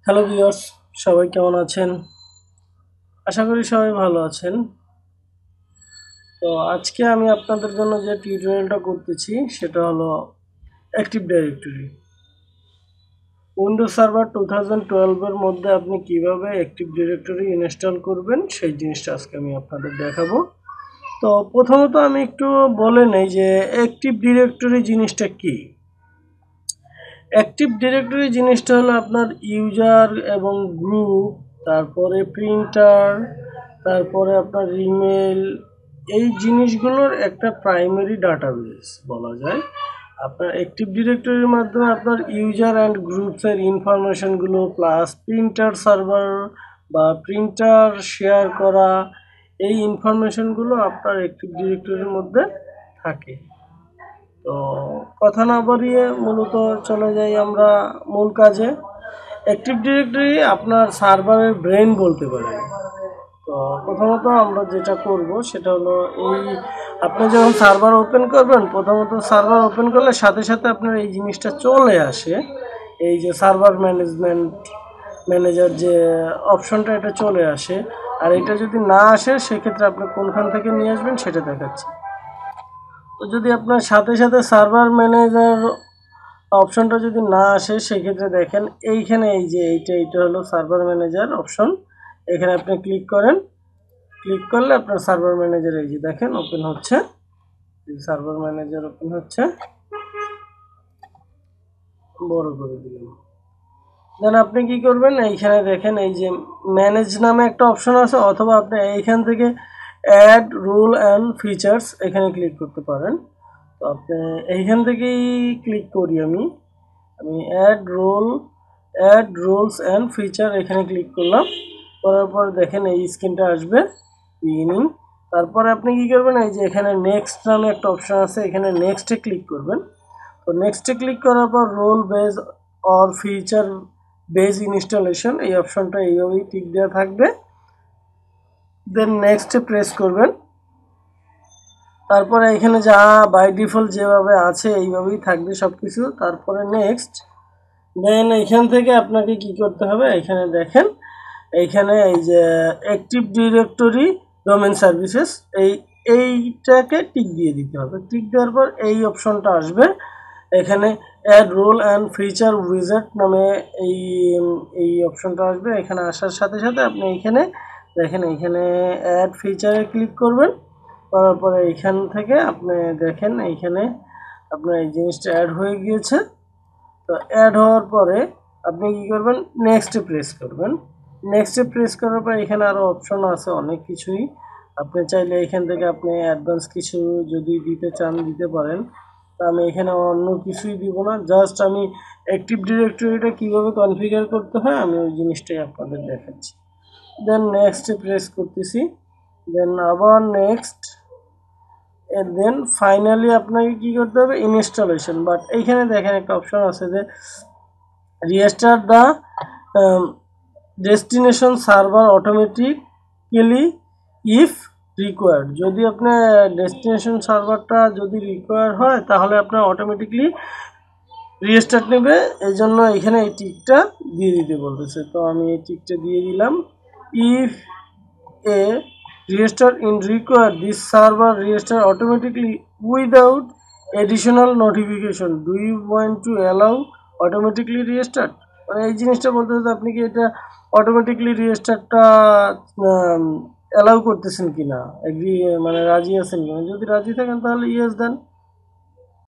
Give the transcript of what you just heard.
Hello viewers, সবাই কেমন আছেন? আশা করি সবাই ভালো আছেন। তো আজকে আমি আপনাদের জন্য যে টিউটোরিয়ালটা করতেছি সেটা হলো অ্যাক্টিভ ডাইরেক্টরি। উইন্ডোজ সার্ভার 2012 এর মধ্যে আপনি কিভাবে অ্যাক্টিভ ডিরেক্টরি ইনস্টল করবেন সেই জিনিসটা আজকে আমি আপনাদের দেখাবো। তো প্রথমত আমি একটু বলে নেই যে অ্যাক্টিভ ডিরেক্টরি জিনিসটা কি। অ্যাক্টিভ ডিরেক্টরি জিনিসটা হলো আপনার ইউজার এবং গ্রুপ, তারপরে প্রিন্টার, তারপরে আপনার ইমেল, এই জিনিসগুলোর একটা প্রাইমারি ডাটাবেস বলা যায়। আপনার অ্যাক্টিভ ডিরেক্টরির মাধ্যমে আপনার ইউজার অ্যান্ড গ্রুপসের ইনফরমেশনগুলো প্লাস প্রিন্টার সার্ভার বা প্রিন্টার শেয়ার করা, এই ইনফরমেশনগুলো আপনার অ্যাক্টিভ ডিরেক্টরির মধ্যে থাকে। তো কথা না বাড়িয়ে মূলত চলে যাই আমরা মূল কাজে। অ্যাক্টিভ ডিরেক্টরি আপনার সার্ভারের ব্রেন বলতে পারেন। তো প্রথমত আমরা যেটা করব সেটা হলো এই আপনি যখন সার্ভার ওপেন করবেন, প্রথমত সার্ভার ওপেন করলে সাথে সাথে আপনার এই জিনিসটা চলে আসে, এই যে সার্ভার ম্যানেজার যে অপশনটা, এটা চলে আসে। আর এটা যদি না আসে সেক্ষেত্রে আপনি কোনখান থেকে নিয়ে আসবেন সেটা দেখাচ্ছি। তো যদি আপনার সাথে সাথে সার্ভার ম্যানেজার অপশনটা যদি না আসে সেক্ষেত্রে দেখেন এইখানে এই যে এইটা হলো সার্ভার ম্যানেজার অপশন। এখানে আপনি ক্লিক করেন, ক্লিক করলে আপনার সার্ভার ম্যানেজার এই যে দেখেন ওপেন হচ্ছে, সার্ভার ম্যানেজার ওপেন হচ্ছে। বড় করে দিলাম। দেন আপনি কি করবেন, এইখানে দেখেন এই যে ম্যানেজ নামে একটা অপশন আছে, অথবা আপনি এইখান থেকে অ্যাড রুল অ্যান্ড ফিচার্স এখানে ক্লিক করতে পারেন। তো আপনি এইখান থেকেই ক্লিক করি আমি অ্যাড রুলস অ্যান্ড ফিচার এখানে ক্লিক করলাম। করার পর দেখেন এই স্ক্রিনটা আসবে বিগিনিং। তারপরে আপনি কি করবেন, এই যে এখানে নেক্সট নামে একটা অপশন আছে, এখানে নেক্সটে ক্লিক করবেন। তো নেক্সটে ক্লিক করার পর role base or feature base installation, এই অপশনটা এইভাবেই টিক দেওয়া থাকবে। দেন নেক্সটে প্রেস করবেন। তারপরে এখানে যা বাই ডিফল্ট যেভাবে আছে এইভাবেই থাকবে সব কিছু। তারপরে নেক্সট। দেন এখান থেকে আপনাকে কি করতে হবে, এখানে দেখেন এইখানে এই যে অ্যাক্টিভ ডিরেক্টরি ডোমেন সার্ভিসেস, এইটাকে টিক দিয়ে দিতে হবে। টিক দেওয়ার পর এই অপশনটা আসবে, এখানে add role and feature wizard নামে এই এই অপশনটা আসবে। এখানে আসার সাথে সাথে আপনি এইখানে দেখেন এইখানে অ্যাড ফিচারে ক্লিক করবেন। করার পরে এইখান থেকে আপনি দেখেন এইখানে আপনার এই জিনিসটা অ্যাড হয়ে গিয়েছে। তো অ্যাড হওয়ার পরে আপনি কি করবেন, নেক্সটে প্রেস করবেন। নেক্সটে প্রেস করার পর এখানে আরও অপশন আছে অনেক কিছুই, আপনি চাইলে এখান থেকে আপনি অ্যাডভান্স কিছু যদি দিতে চান দিতে পারেন। তো আমি এখানে অন্য কিছুই দিব না, জাস্ট আমি অ্যাক্টিভ ডিরেক্টরিটা কীভাবে কনফিগার করতে হয় আমি ওই জিনিসটাই আপনাদের দেখাচ্ছি। দেন নেক্সটে প্রেস করতেছি, দেন আবার নেক্সট, দেন ফাইনালি আপনাকে কি করতে হবে, ইনস্টলেশন। বাট এইখানে দেখেন একটা অপশন আছে যে restart the destination server automatically if required. যদি আপনার ডেস্টিনেশন সার্ভারটা যদি রিকোয়ার হয় তাহলে আপনার অটোমেটিকলি রিস্টার্ট নেবে, এই জন্য এখানে এই টিকটা দিয়ে দিতে বলতেছে। তো আমি এই টিকটা দিয়ে দিলাম। If A restart in require this server restart automatically without additional notification. Do you want to allow automatically restart? মানে এই জিনিসটা বলতে হচ্ছে আপনি কি এটা অটোমেটিকলি রিস্টার্টটা অ্যালাউ করতেছেন কিনা, এগ্রি মানে রাজি আছেন কিনা। যদি রাজি থাকেন তাহলে ইয়েস দেন,